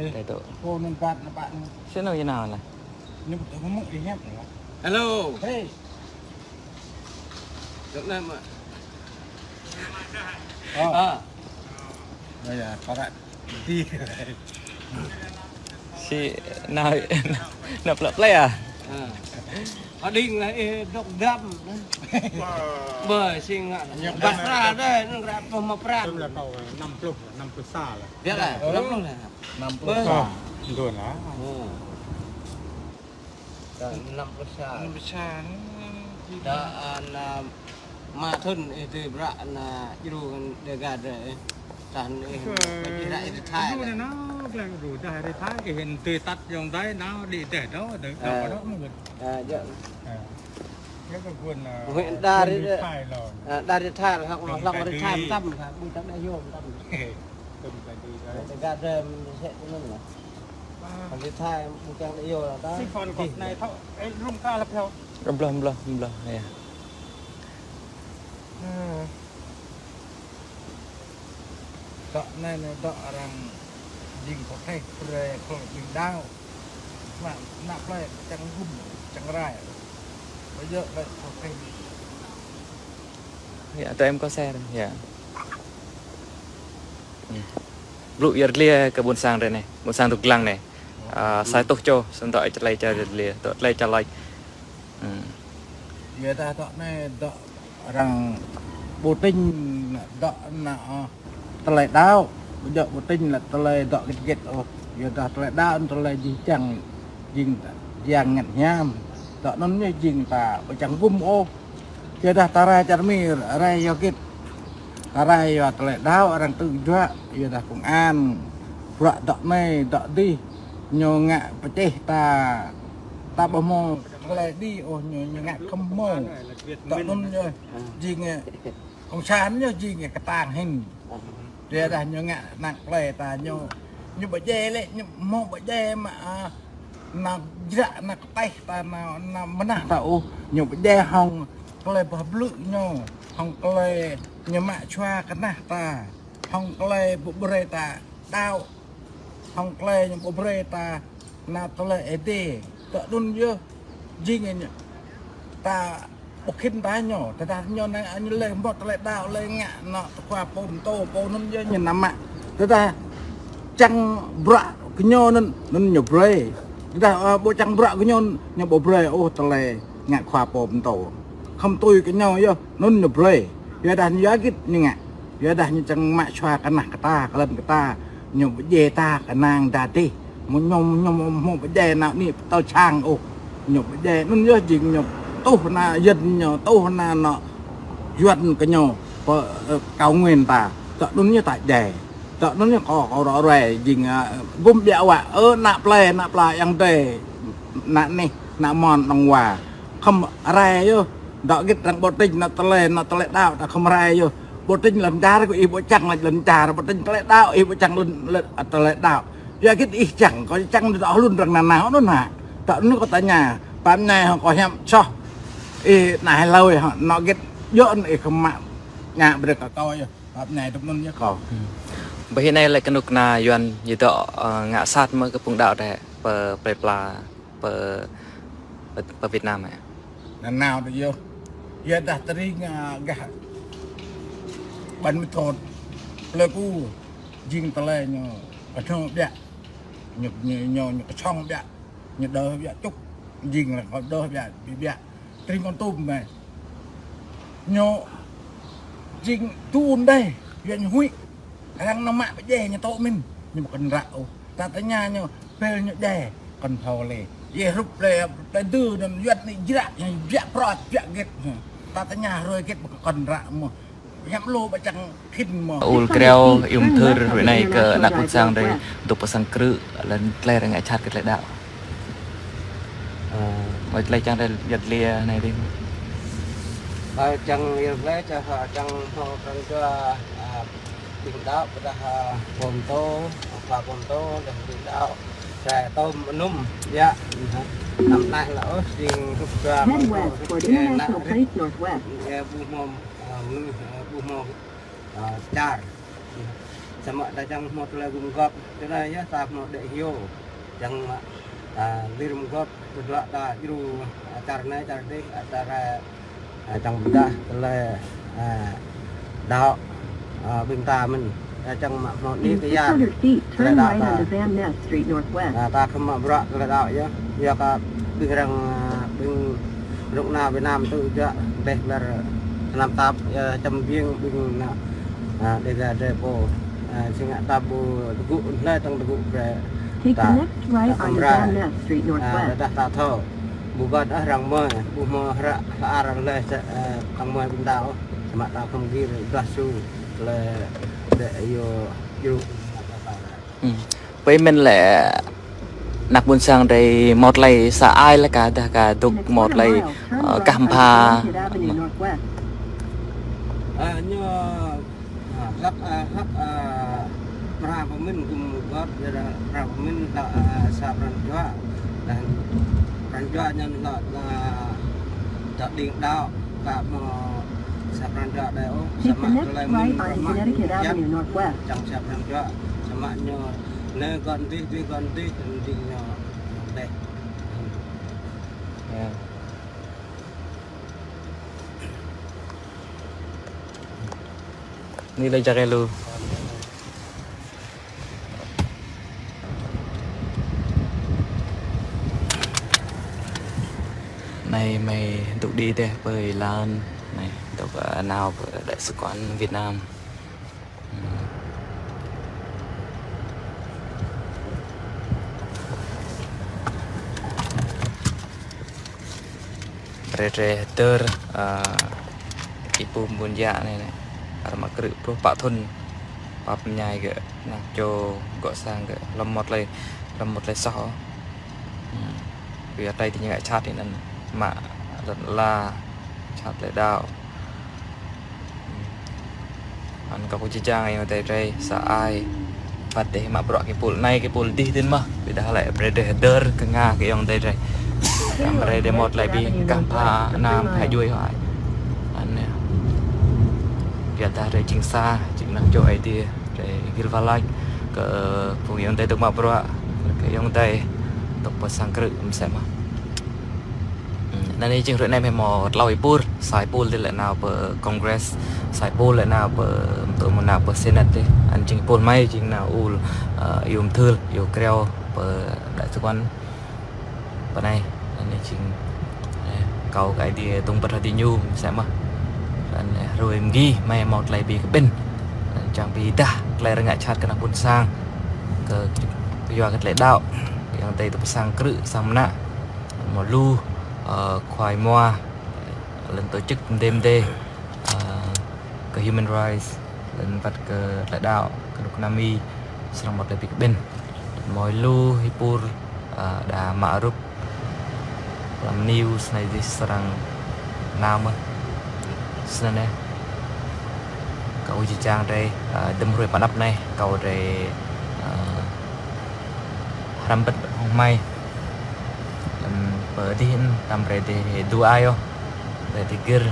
Đây tổ. Cô nên bạn là bạn. Sẽ nào như nào này? Nhưng mà tôi không muốn đi hẹp nữa. Hello. Hey. Được Nam ạ. Đây là có bạn đi rồi. Si nào nập lấp lấy à? Ở điên là độc đâm. Bờ xin ạ. Bắt ra đây nó ra mà ra. Tôi là cậu 5 plus xa là. Biết là lắm luôn là. 5 plus xa. Rồi đó. 5 plus xa. 5 plus xa. Đó là mà thân thì bạ là dù để gạt để sản để lại để thay. Rồi nó là rồi đại để thay cái hiện tươi tắt dòng đấy nó đi để đó được đó nó được. Dạ. Cái quân là huyện đa đấy. Thay rồi. Đa để thay là hoặc là để thay tâm là bùi tắc đại vô tâm. Tôi phải đi đấy. Để gạt ra sẽ nó nữa. Còn để thay bùi tắc đại vô là đó. Sinh con cột này thôi, ấy rung ca là theo. Belum ya. Dọ này là dọ rằng dình có thay về khỏi dình đau mà nạp lại chẳng gum chẳng rai bây giờ lại có thay Dạ, tụi em có xe đây. Dạ. Blue year clear ke bunsang đây này, bunsang thuộc lăng này. Sai tốt cho, xong tụi chạy chạy clear, tụi chạy chạy lại. giờ ta dọ này dọ rằng bộ tinh dọ là ta lại đau bây giờ bộ tinh là ta lại dọ cái giờ ta lại đau ta lại gì chẳng dình giang ngặt nham dọ nó như dình ta chẳng gum ô giờ ta ra chả mi ra yo kít ta ra yo ta lại đau rằng tự do giờ ta cũng an vợ dọ này dọ đi nhô ngạ và chết ta bao mò lại đi ô nhô ngạ không mò dọ nó như dình ông sáng như dình cái tàng hình giờ ta nhô ngạ nặng lệ ta nhô như bởi dê lệ như mò bởi dê mà nào dạ nào tay ta nào mà nào tao nhiều bởi dê hồng có lẽ bập lự nhô hồng có lẽ như mạ choa cái nát ta hồng có lẽ bộ bê ta đau hồng có lẽ những bộ bê ta nào có lẽ đê tợ đun dơ dình nhỉ ta một khi ta nhỏ ta nhỏ này anh lên bọt lại đào lên ngạ nọ qua bồn tô bồn nó như nằm ạ ta chăng bạ cái nhỏ nó nhiều bể ta bộ chăng bạ cái nhỏ bộ bể ô ta lại ngạ qua bồn tô không tôi cái nhỏ vô nó nhiều bể giờ ta nhớ cái như ngạ giờ ta như chăng mạ xoa cái nạc ta cái lần cái ta nhiều về ta cái nàng ta đi một nhom một cái đề nào nè tao trang ô nhiều cái đề nó nhớ gì nhiều tu na dân nhỏ tu na nọ duyên cái nhỏ cao nguyên ta tợ đúng như tại đề tợ đúng như có rõ rẻ dình gum đẹo ạ nạp lại ăn tề nạn này nạp mòn đồng hòa không rẻ vô đó cái thằng bộ tinh nó tele đau ta không rẻ vô bộ tinh lần cha của y bộ chẳng là lần cha bộ tinh tele đau y bộ chẳng lần tele đau giờ cái y chẳng có chẳng rõ luôn rằng nào nó nè tợ nó có tại nhà bán này họ có hem cho này lâu họ nó cái dọn này không mạng nhà bây giờ cả coi rồi hộp này trong nông nhất khẩu Bây hiện nay lại cái nục na yuan như tọ ngã sát mới cái vùng đảo này bờ pla bờ Việt Nam này lần nào được vô giờ đặt tới gà bánh mì thốt lê cu dinh tơ lê nhờ ở trong đẹp nhục nhục trong đẹp nhục đỡ đẹp chúc dinh là có đỡ đẹp bị đẹp trên con tôm này nhô dinh tuôn đây huyện huy đang nó mạng với dè nhà tổ mình nhưng mà cần rạo ta tới nhà nhưng phê nhựa dè còn thầu lề dè rụp lề tới tư nên duyệt này ddạ pro ddạ ghét ta tới nhà rồi ghét còn rạo mà nhắm lô bà chẳng khinh mà ul kreo thơ rồi này ke nak bunsang đây untuk pasang kru lần lê ngã chát cái lại đạo mà lại chẳng đây giật lia này đi Chẳng yêu lấy cho họ chẳng họ cần cho tình đạo của ta bồn tô và bồn tô để tình đạo chè tôm num dạ năm nay là ở riêng rút ra bu mồm char sama ada yang mau lagu gop kena ya tak mau dek hio yang lirum gop berdua tak iru acaranya acara trong bedah tele đạo bình ta mình trong một đi cái ya 600 feet, turn right onto Van Ness Street Northwest. ta không mà bọt cái đạo chứ giờ cả bình rằng bình lúc nào Việt Nam tự cho đây là làm tap trong viên bình đây là depo sinh ngã tabu tegu lên trong tegu về Take the next right onto Van Ness Street Northwest. dah tak tahu bukan orang mah bukan orang le orang mah bình đạo mà ta không ghi được su là để vô với mình là nạc buôn sang đây một lại xã ai là cả tục Next một quarter lại mile, turn right cam onto pha Connecticut Avenue Northwest. như hắc ra của mình cùng gót ra của mình là sạp rắn chua nhân là điện đạo cả mà sạp rắn chua đây Take the next right onto Connecticut Avenue Northwest. trong sạp rắn chua sama như nơi con đi đây ni lấy cho cái luôn này mày tụ đi đây bởi Lan này tụ nào ở đại sứ quán Việt Nam Predator ibu bunja này ada mak kerip pro pak thun pak penyai ke nak cho gõ sang ke lemot lay sọ vì ở đây thì những cái chat thì nên mạ lần la chat lại đào anh có chỉ trang này tại đây sa ai phát để mà bro cái pool đi đến mà vì đã lại Predator cái nga cái ông đây đây camera để một lại bị cam pha nam hay đuôi hỏi anh nè việc ta để chính xa chính năng chỗ ấy thì để ghi vào like cái phụ ông đây tục mà bro cái ông đây tục pasang cự sẽ mà nên chừng rồi này phải một lòi pool sải pool thì lại nào bờ Congress sải pool lại nào bờ tụi mình nào bờ Senate đi anh chừng pool may chừng nào ul yêu thương yêu kêu bờ đại sứ quán bờ này anh chừng cầu cái thì tung bật thì nhu sẽ mà rồi em ghi mày một lại bị cái bên chẳng bị ta lại là ngại chặt cái nào buôn sang cái do cái lệ đạo yang tây tập sang cự sang nạ một lu khoai moa lần tổ chức đêm đê cái human rights lần vật cái lệ đạo cái đục nami sang một lại bị cái bên mỗi lu hipur đã mã rút làm news này thì sang nam á nên đây cậu chỉ trang đây đâm rồi bản ấp này cậu đây làm bật hôm mai bờ đi làm rồi để đua ai ô để đi gir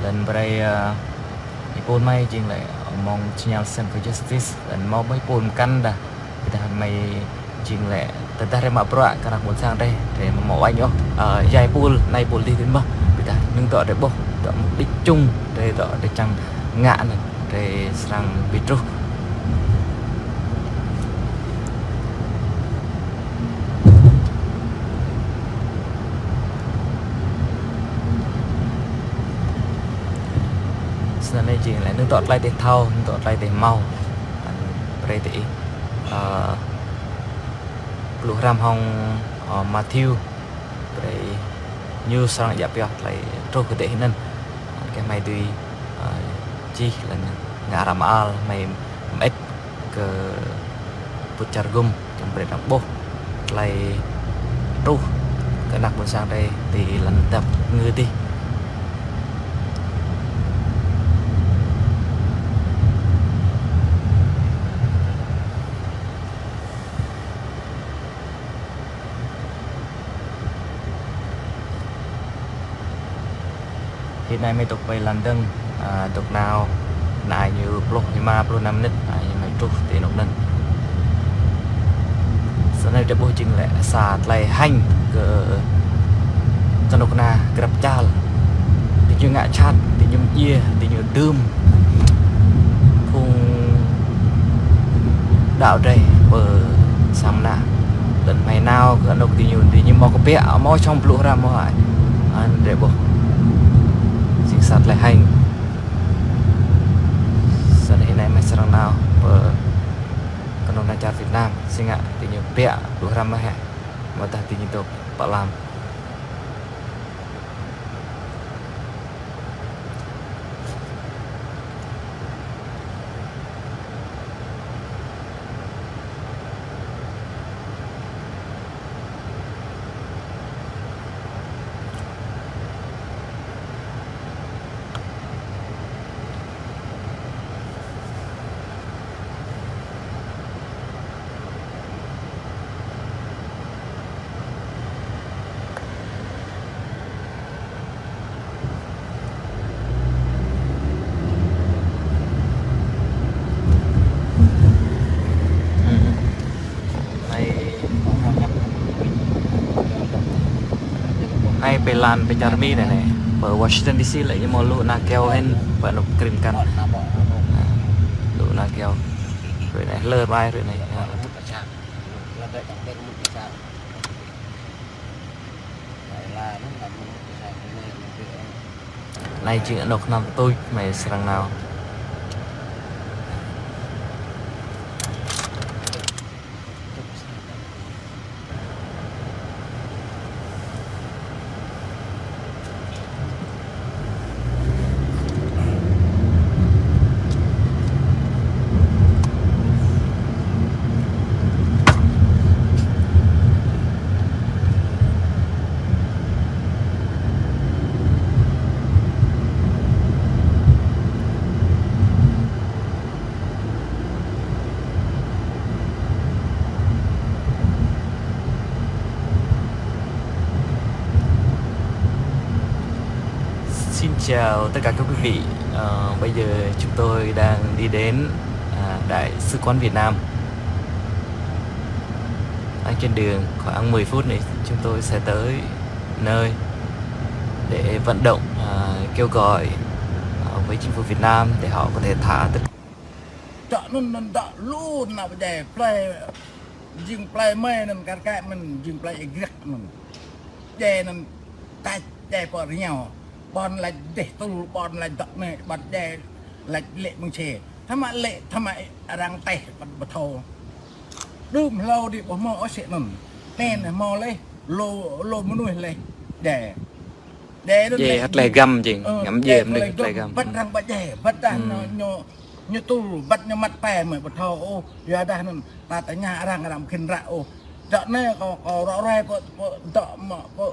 lần bray ipon mai chính lại mong signal sen for justice lần mau mấy pon căn đã kita mày chính lại tentang remah berak karena mau sang đây để mà mẫu anh nhá dài pool này pool đi đến bao kita nhưng tọa để bốc tọa mục đích chung để tọa để chẳng ngạ này để sang vitru nên đây chỉ lại nâng tọa lại để thao nâng tọa lại để mau đây thì program hong Matthew để như sang dạp ya lại trôi cái để nên cái mày tùy chi là ngã ram al mày make ke pucargum trong bể đọc bố lại trôi cái đặc buồn sang đây thì lần tập người đi hiện nay mới tục về London tục nào nãy như blog thì mà blog 5 nít nãy mày trúc thì nó nên sau này để bố trình lại sạt lại hành cái cho nó na grab chal thì như ngã chát thì như ia thì như đơm cùng đạo đây bờ sam na lần mày nào cái nó thì như mò cái bẹ mò trong lũ ra mò lại anh để bố sinh sạt lại hành sau này này mày sang nào bờ cái nó cha Việt Nam sinh ạ thì như bẹ lũ ra mò mà ta thì như tục bảo làm hayไปลานไปจาร์มีเนี่ยเปิด Washington DC เลยยังมอลูนาเกลเห็นเปิดนกกริ่งกันลูนาเกลเรื่องไหนเลิศไปเรื่องไหน một cái sạc là đợi đóng tên một cái sạc vậy là nó là một cái sạc này ในจริงนกนำตุ้ยไม่สังนาว Xin chào tất cả các quý vị. Bây giờ chúng tôi đang đi đến Đại sứ quán Việt Nam. Trên đường khoảng 10 phút này chúng tôi sẽ tới nơi để vận động kêu gọi với chính phủ Việt Nam để họ có thể thả tất chợ nó đọ luôn nào để play dừng play mê nên cái mình dừng play gắt mình để nên cái để bỏ nhau bọn là để tôi bọn là đọ này bọn để là lệ mừng chè thằng mà lệ thằng mà đang tè bọn bật thầu đùm lâu đi bỏ mò sẽ nằm tên là mò lấy lô muốn nuôi lấy để về hát lệ găm chừng ngắm về mình hát lệ găm bắt răng bắt dẻ bắt răng nó như tu bắt như mặt pè mà bật thầu ô giờ đây nó ta tại nhà răng làm kinh rạ ô chợ này có rõ ràng có chợ mà có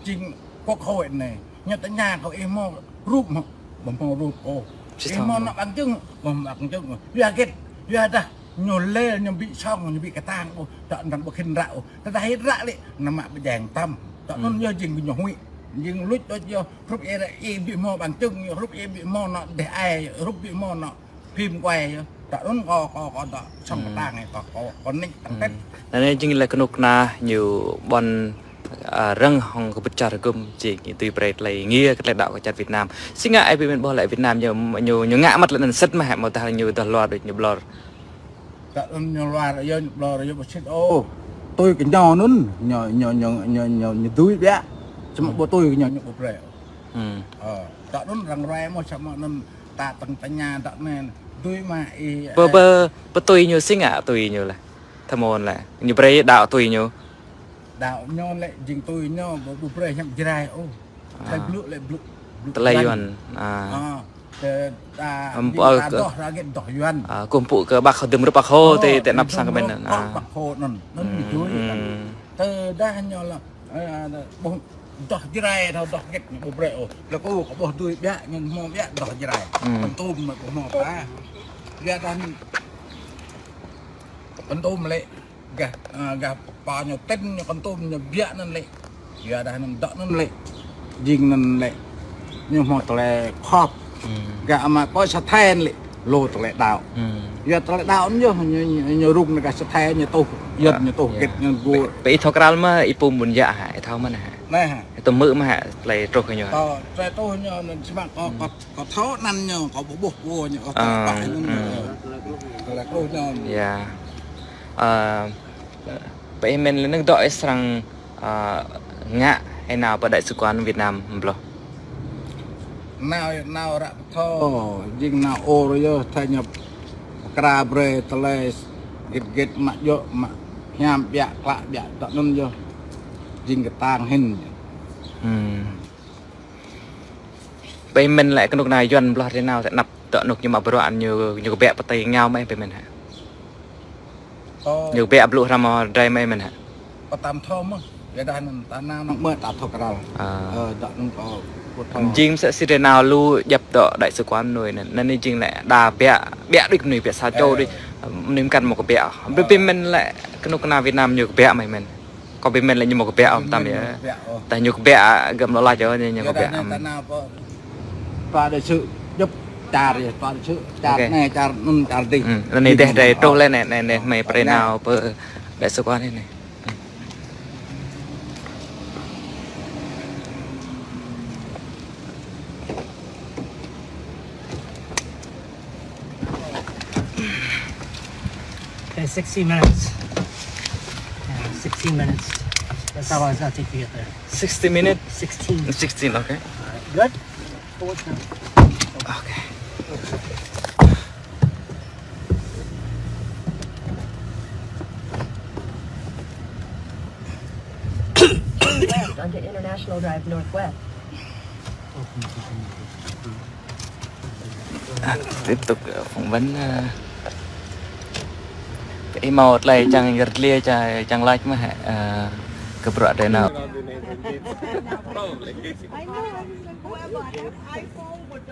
trình quốc hội này như tại nhà có em mò rúp mà bấm mò rúp ô em mò nó bằng chứng giờ kết giờ đây nhồi lên nhồi bị xong nhồi bị cái tang ô chợ nằm bậc kinh rạ ô ta thấy rạ đấy nằm mà bị đèn tâm chợ nó như chừng nhồi huy nhưng lúc đó cho rút em bị mò bằng chân rút em bị mò nó để ai rút bị mò nó phim quay tại nó có đó xong cái tang này có nick tăng tết nên chính là cái nút na nhiều bọn răng hòng của bức chart gồm chỉ từ bệt lại nghe cái lãnh đạo của chặt Việt Nam xin ngại vì mình bỏ lại Việt Nam nhiều ngã mặt lần sất mà hẹn một ta nhiều tờ loa được nhiều blur tại nhiều loa rồi nhiều blur rồi một shit ô tôi cái nhỏ nữa nhỏ túi bé chứ mà tôi nhỏ bộ rẻ tại nó răng rè mà sao mà nó ta tầng tại nhà tại này tôi mà bơ tôi nhiều xin ngã tôi nhiều là tham môn là nhiều bề đạo tôi nhiều đạo nho lại dình tôi nho bộ rẻ nhầm dài ô lại blue lại yuan đỏ ra cái đỏ yuan cùng phụ cái bạc từ một bạc khô thì để nắp sang cái bên này bạc khô nó bị chuối từ đa nho là đỏ dài thôi đỏ cái bộ rẻ là có bộ tôi bé nhưng mò bé đỏ dài con tôm mà cũng mò cá ra đang con tôm lại gà bao nhiêu tên con tôm nhiều bé nên lại ra đang đỏ nên lại dình nên lại nhưng mà lại khop gạ mà có sát then lệ lô tờ lệ đạo giờ tờ lệ đạo nhớ nhớ rung là cả sát then nhớ tô giờ nhớ tô kết nhớ vua bị thọ cái mà ipum buồn dạ hại thao mà nè này hả tụi mự mà hại lại trôi cái nhở tờ tô nhớ nên chỉ bằng có tháo năn nhớ có bộ buộc vua nhớ có bãi nhớ là tô nhớ dạ vậy mình là nước đội sang ngạ hay nào ở đại sứ quán Việt Nam không? nào rạ thô nhưng nào ô rồi giờ thay nhập cà bre tờ lê gệt mặt vô mặt nhám bẹ lạ bẹ tận nun vô dinh cái tang hình vậy mình lại cái lúc này dần lo thế nào sẽ nạp tận nục nhưng mà bữa ăn nhiều bẹ bắt tay nhau mấy mình hả nhiều bẹ bự ra mà đây mấy mình hả có tam thôm á cái đây mình ta nào nó mới tạt thọc cái tận có chính sẽ xí nào lưu dập đỡ đại sứ quán rồi nên chính lại đà bẹ được người bẹ xa châu đi nếu cần một cái bẹ bên mình lại cái lúc nào Việt Nam nhiều bẹ mày mình còn bên mình lại như một cái bẹ không tạm vậy tại nhiều bẹ gầm nó lại cho nên nhiều bẹ và để sự giúp trà rồi và sự trà này trà đi này để trâu lên này mày phải nào bờ đại sứ quán này Okay, 60 minutes. 16 minutes. That's how long it's gonna take to get there. 60 minutes. 16. Okay. Good? Okay. West onto International Drive Northwest. Tiếp tục phỏng vấn cái một lại chẳng giật lia chẳng like mà cái bữa đây nào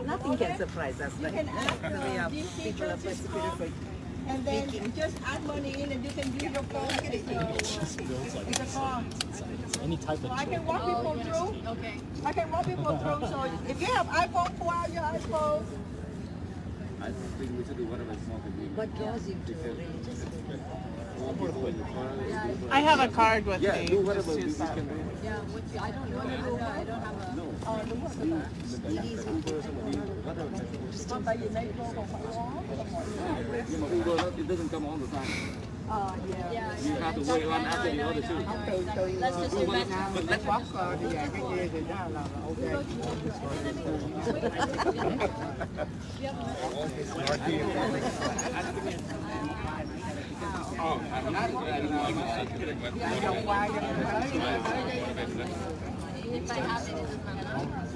Nothing can surprise us, but people are persecuted. And then just add money in and you can use your phone. It's a phone. Any type of I can walk people through. Okay. I can walk people through. So if you have iPhone, pull out your iPhone. I think we should do whatever is more convenient. What draws you to religious? I have a card with Yeah, me. do whatever we can do. I don't know. I don't have a. Uber, it doesn't come all the time. You have to wait one after the other two. Let's just do that now.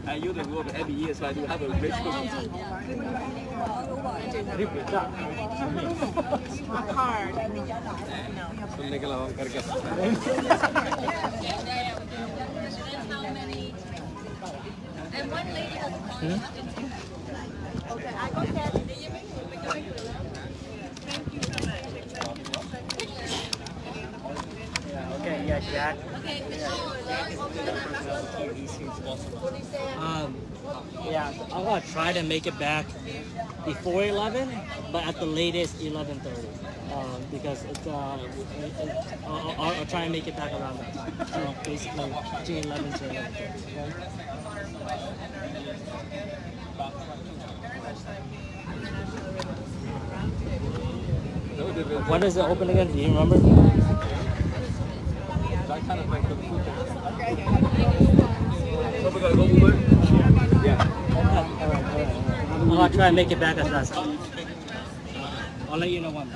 I use the Uber every year, so I do have a Facebook. A card. Okay, yeah, Jack. Yeah, I'm gonna try to make it back before 11, but at the latest 11:30. Because it's I'll try and make it back around that. So basically between 11 to 11:30. When does it open again? Do you remember? So we're gonna go Uber? Yeah. I'm gonna try and make it back as fast. I'll let you know when.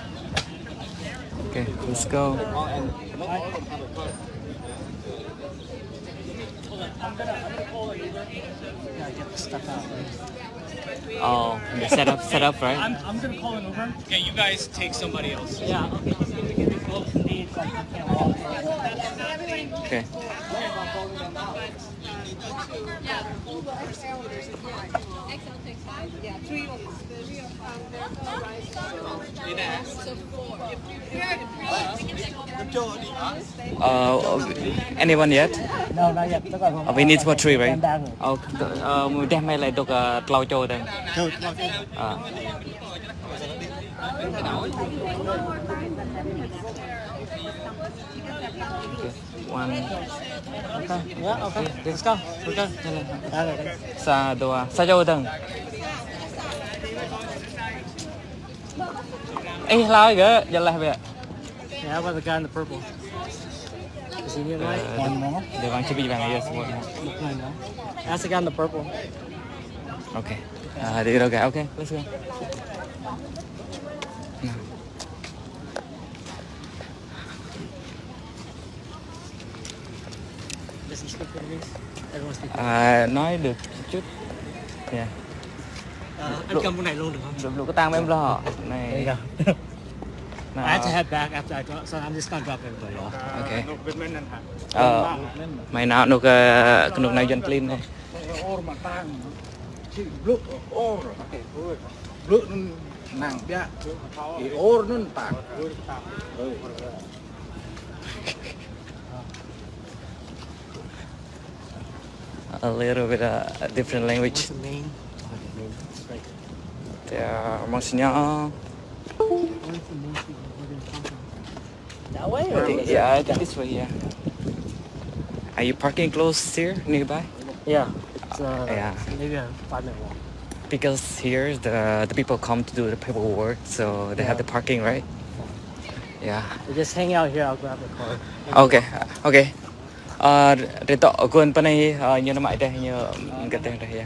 okay let's go Yeah, get the stuff out. oh the setup right I'm gonna call an Uber. Okay, you guys take somebody else. Yeah, okay. Both needs like you can't walk. okay Anyone yet? No, not yet. Tất cả không. We need for three, right? Đang rồi. Mình đem hay lại được lau cho đây. One. Okay. Yeah, okay. Let's go. We're done. Sa dua. Sa jauh dong. Lau ke? Jalan be. Yeah, how about the guy in the purple? Is he here right? Dia bang cibi bang ya semua. That's the guy in the purple. Okay. Đi đâu cả? Okay, let's go. Does he speak Vietnamese? Everyone speaks. Nói được chút. Yeah. Anh cầm cái này luôn được không? Lục cái tang em lo. Này. There you go. I have to head back after I drop, so I'm just gonna drop everybody off. Okay. Mày nào nục nục này dân clean này. Or mà tang chỉ lúc or lúc nàng bia thì or nó tang A little bit different language. What's the main? Okay, main. Right. Maksudnya Where's the main street we're gonna come from? That way or? yeah, I think this way, yeah. Are you parking close here, nearby? Yeah. It's Yeah. maybe a 5-minute walk. Because here the people come to do the paperwork, so they have the parking, right? Yeah. So just hang out here. I'll grab the car. Okay, okay. Rito, aku pun pernah nyoba ada hanya kita dah ya.